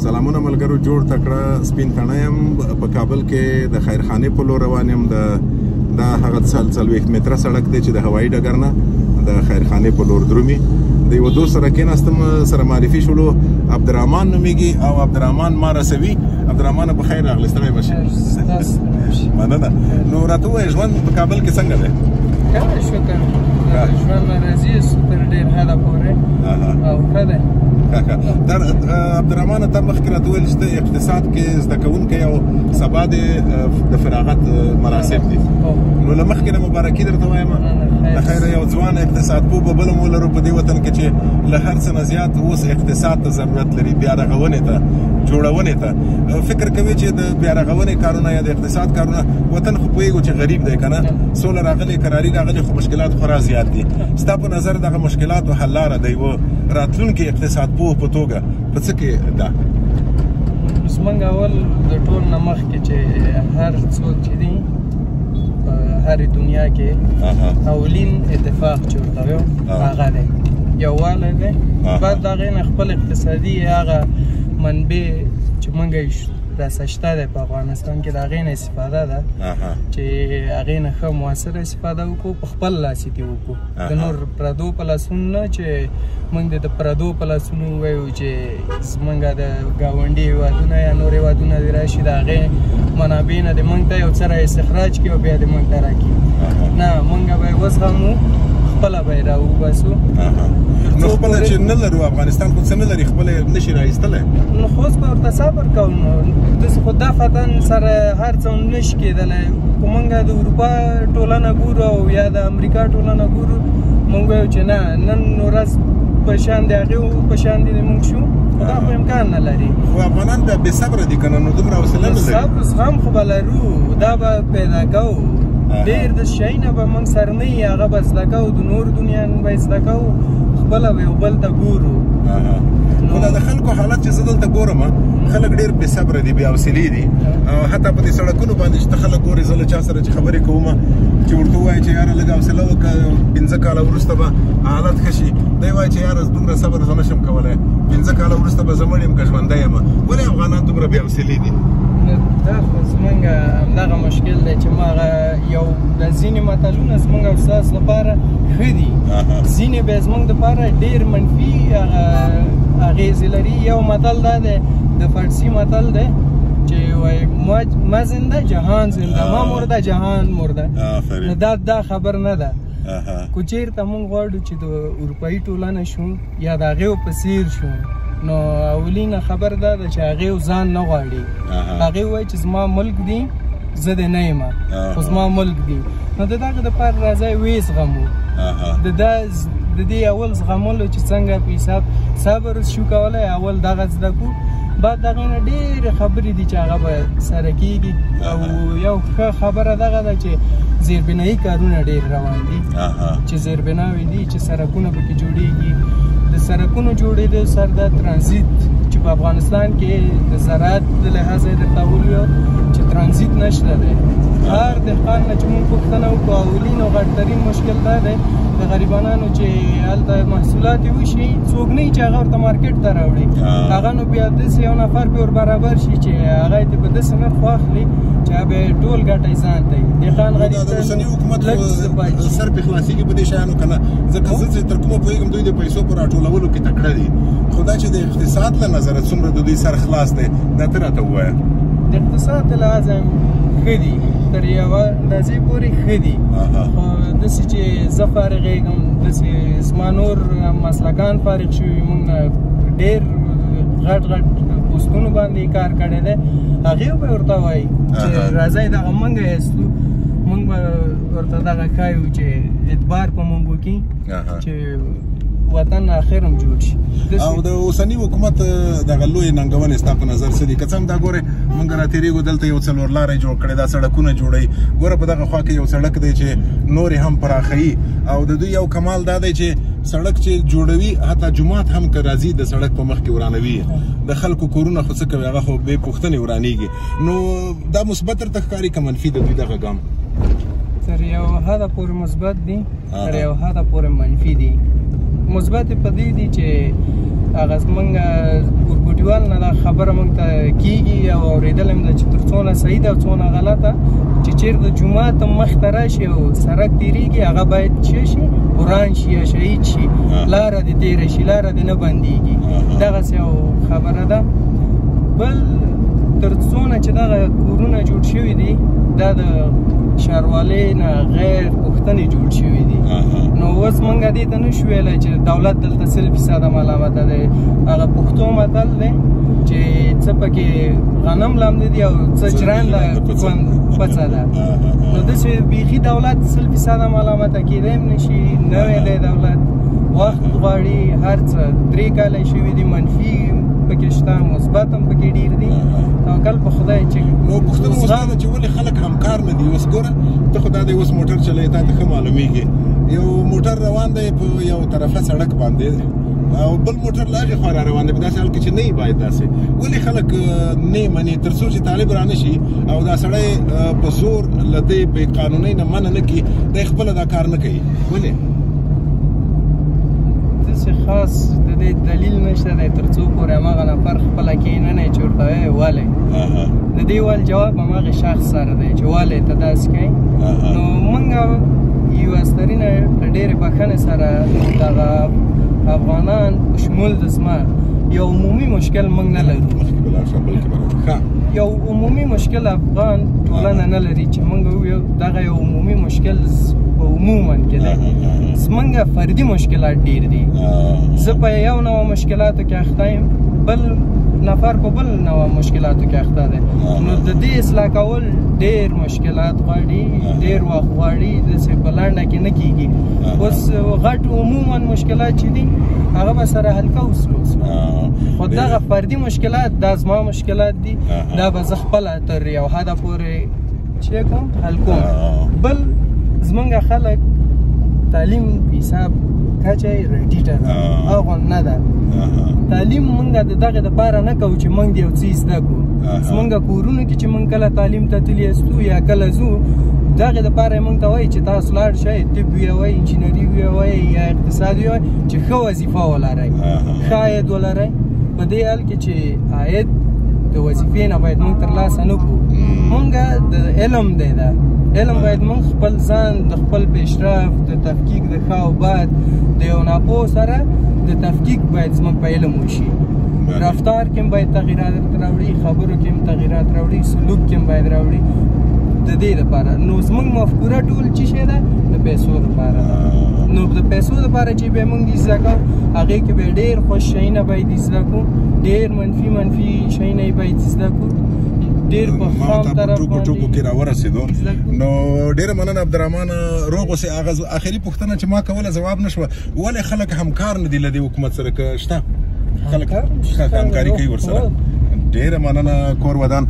سلامونه ملګرو، جوړ تکړه سپین تڼۍ یم. په کابل کې د خیرخانې په لور روان یم. دا هغه 40 متره سړک دی چې د هوایي ډګر نه د خیرخانې په لور درومي. د یو دوست سره کېناستم، سره معرفي شولو. عبدالرحمن نومیږي او عبدالرحمن ما رسوي. عبدالرحمن په خیر راغلی، ستړی مشې. مننه. نو راته ووایه ژوند په کابل کې څنګه دی؟ ښه شکر، ژوند راځي تر ډېر حده پورې او ښه دی. عبدالرحمن ته مخکې راته وویل چې ته اقتصاد کې زده کوونکی او سبا د فراغت مراسم دي، نو له مخکې نه مبارکي درته وایم. د خیره یو ځوان اقتصاد پوه به بل هم ولرو په دې وطن کې چې له هر څه نه زیات اوس اقتصاد ته ضرورت لري، بیا رغونې ته، جوړونې ته. فکر کوي چې د بیا رغونې کارونه یا د اقتصاد کارونه، وطن خو پوهېږو چې غریب دی که نه، سوله راغلې، کراري راغلې، خو مشکلات خورا زیات دي. ستا په نظر دغه مشکلاتو حل لاره د یوه راتلونکي اقتصاد پوه په توګه په څه کې ده؟ زموږ اول د ټول نه مخکې چې هر څوک چې دي په هرې دنیا کې اولین اتفاق چې ورته وایو هغه دی، یووالی دی. بعد د هغې نه خپل اقتصادي هغه منبع چې موږ یې راسه شته دی په افغانستان کې، د هغې نه استفاده ده چې هغې نه ښه مؤثره استفاده وکړو، په خپل لاس یې وکړو، د نور پردو په لاسونو نه چې موږ د پردو په لاسونو ووایو چې زموږ د ګاونډي هېوادونه یا نور هېوادونه دې راشي د هغې منابع نه دې موږ ته یو څه را استخراج کړي او بیا دې موږ ته راکړي. نه، موږ به یې وزغمو، خپله به یې راوباسو. نو خپله چې نه لرو، افغانستان خو څه نه لري، خپله یې نشي را ایستلی، نو خو اوس به ورته صبر کوو. نو داسې خو دا فتن سره هر څه نشي کېدلی. که موږ د اروپا ټولنه ګورو او یا د امریکا ټولنه ګورو، موږ وایو چې نه، نن ورځ په شان د هغې په شان دې موږ شو، خو دا خو امکان نه لري. خو افغانان بیا بې صبره دي که نه، نو دومره حوصله نه لري. صبر زغم خو به لرو، دا به پیدا کوو. ډېر د شی نه به موږ سر نه یي، هغه به زده کوو، د نور دنیا به یې زده کوو، خپله به یو بل ته ګورو. خو دا د خلکو حالت چې زه دلته ګورم، خلک ډېر بې صبره دي، بې حوصلې دي. حتی په دې سړکونو باندې چې ته خلک ګورې، زه له چا سره چې خبرې کوم چې ورته ووایي چې یاره لږ حوصله وکړه، 5 کاله وروسته به حالت ښه شي، دی وایي چې یاره دومره صبر زه نه شم کولی، 5 کاله وروسته به زه مړ یم که ژوندی یم. ولې افغانان دومره بې حوصلې دي؟ دا خو زموږ همدغه مشکل دی چې هغه یو د ځینې متلونه زموږ او ستاسو لپاره ښه دي، ځینې بیا زموږ دپاره ډېر منفي اغېزې لري. یو متل دا دی، د فارسي متل دی چې وایي ما زنده جهان زنده، ما مرده جهان مرده. نو دا خبر نه ده. که چېرته موږ غواړو چې د اروپایي ټولنه شو یا د هغې په څېر شو، نو اولینه خبر دا ده چې هغې ځان نه غواړي. هغې وایي چې زما ملک دی، زه د نه یم، خو زما ملک دی. نو د دغه دپاره راځئ ویې زغمو. د دې اول زغملو چې څنګه په حساب صبر شو کولی، اول دغه زده کړو. بعد د هغې نه ډېرې خبرې دي چې هغه به سره کېږي. او یو ښه خبره دغه ده چې زیربنایي کارونه ډېر روان دي، چې زیربناوې دي، چې سړکونه پکې جوړېږي. د سړکونو جوړېدو سره د ترانزیت چې په افغانستان کې د زراعت د لحاظه یې درته وویل چې ترانزیت نشته دی. هر دهقان نه چې موږ پوښتنه وکړو، اولین او غټترین مشکل دا دی د غریبانانو چې هلته محصولات یې وشي، څوک نه وي چې هغه ورته مارکېټ ته راوړي. هغه نو بیا داسې یو نفر پرې ور برابر شي چې هغه یې په داسې نرخ واخلي چې هغه به یې ټول ګټه یې ځان ته وي. دهقان غریب ته اوسني حکومت سر پې خلاصېږي په دې شیانو که نه، ځکه زه چې تر کومه پوهېږم دوی د پیسو په راټولولو کې تکړه دي. خو دا چې د اقتصاد له نظره څومره د دوی سر خلاص دی، دا ته راته ووایه. د اقتصاد له لحاظه ښه دي، تر یوه اندازې پورې ښه دي. خو داسې چې زه فارغېږم، داسې زما نور مسلکان فارغ شوي، موږ ډېر غټ غټ پوستونو باندې کار کړی دی، هغې به ورته وایي چې راځئ دغه موږ ایستو، موږ به ورته دغه ښایو چې اعتبار په موږ وکړي چې وطن اخر هم جوړ شي. او د اوسني حکومت دغه لویې ننګونې ستا په نظر څه دي؟ که څه هم دا ګورې موږ راتېرېږو، دلته یو 4 لارې جوړ کړې، دا سړکونه جوړوي. ګوره په دغه خوا کې یو سړک دی چې نورې هم پراخوي، او د دوی یو کمال دا دی چې سړک چې جوړوي، حتی جومات هم که راځي د سړک په مخ کې ورانوي. د خلکو کورونه خو څه کوي، هغه خو بې پوښتنې ورانېږي. نو دا مثبت درته ښکاري که منفي د دوی دغه ګام؟ تر یو حده پورې مثبت دي، تر یو حده پورې منفي دي. مثبت په دې دي چې هغه زمونږ ګورګوټي کلیوال نه دا خبره موږ ته کېږي او اورېدل هم ده چې تر څونه صحیح ده او څونه غلطه چې چېرته جومات هم مخته راشي او سړک تېرېږي هغه باید څه شي وران شي یا شهید شي لاره دې تېره شي لاره دې نه بندېږي دغسې یو خبره ده بل تر څونه چې دغه کورونه جوړ شوي دي دا د ښاروالۍ نه غیر پوښتنې جوړ شوي دي نو اوس موږ دې ته نشو ویلی چې دولت دلته 100% ملامته دی هغه پښتو متل دی چې څه پکې غنم لامده دي او څه جرانده پڅه ده نو داسې بیخي دولت 100% ملامته کېدی هم نشي نوی دی دولت وخت غواړي هر څه 3 کاله شوي دي منفي پکې شته مثبت هم پکې ډېر دي توکل په خدای چې نو پوښتنه اوس دا ده چې ولې خلک همکار نه دي اوس ګوره ته خو دا دی اوس موټر چلوي تا ته ښه معلومیږي یو موټر روان دی په یو طرفه سړک باندې او بل موټر له هغې خوا را روان دی په داسې حال کې چې نه وي باید داسې ولې خلک نه مني تر څو چې طالب را نه شي او دا سړی په زور له دې بې قانونۍ نه منع نه کړي دی خپله دا کار نه کوي ولې خاص د دې دلیل نشته دی تر څو پورې هماغه نفر خپله کښېننی چې ورته وایي ولې د دې ول جواب هماغې شخص سره دی چې ولې ته داسې کوې نو موږ یوه سترینه ډېرې بښنې سره دغه افغانان په شمول د زما یو عمومي مشکل موږ نه لرو یو عمومي مشکل افغان ټولنه نه لري چې موږ وویو دغه یو عمومي مشکل په عموما کې دی زموږ فردي مشکلات ډېر دي زه په یو نوع مشکلاتو کې اخته یم بل نفر په بل نوع مشکلاتو کې اخته دی نو د دې اصلاح کول ډېر مشکلات غواړي ډېر وخت غواړي داسې په لنډه کې نه کېږي اوس غټ عموما مشکلات چې دي هغه به سره حل کوو خو دغه فردي مشکلات دا زما مشکلات دي دا به زه خپله تر یو حده پورې چې کوم حل کوم بل زمونږ خلک تعلیم حساب کچه یې راټیټه ده هغه نه ده تعلیم مونږ د دغه دپاره نه کوو چې مونږ د یو څه زده کړو زمونږ کورونو کې چې مونږ کله تعلیم ته تللی یاستو یا کله ځو دغه دپاره یې مونږ ته وایي چې تاسو لاړ شئ طب ویوئ انجینري ویوئ یا اقتصاد ویوئ چې ښه وظیفه ولرئ ښه عاید ولرئ په دې حال کې چې عاید د وظیفې نه باید مونږ ترلاسه نه کړو مونږ د علم دی ده علم باید مونږ خپل ځان د خپل پیشرفت د تفکیک د ښه او بد د یو ناپوه سره د تفکیک باید زموږ په علم وشي رفتار کې هم باید تغییرات راوړي خبرو کې هم تغییرات راوړي سلوک کې هم باید راوړي د دې دپاره نو زموږ مفکوره ټول څه شی ده د پیسو دپاره نو د پیسو دپاره چې به مونږ زده کوو هغې کې به ډېر خوش شیونه باید زده کړو ډېر منفي شیونه باید زده کړو ډېر په خام طرف ټوکو کې راورسېدو نو ډېره مننه عبدالرحمن روغ اوسې هغه اخري پوښتنه چې ما کوله ځواب نه شوه ولې خلک همکار نه دي له دې حکومت سره که شته خلک همکاري کوي ورسره ډېره مننه کور ودان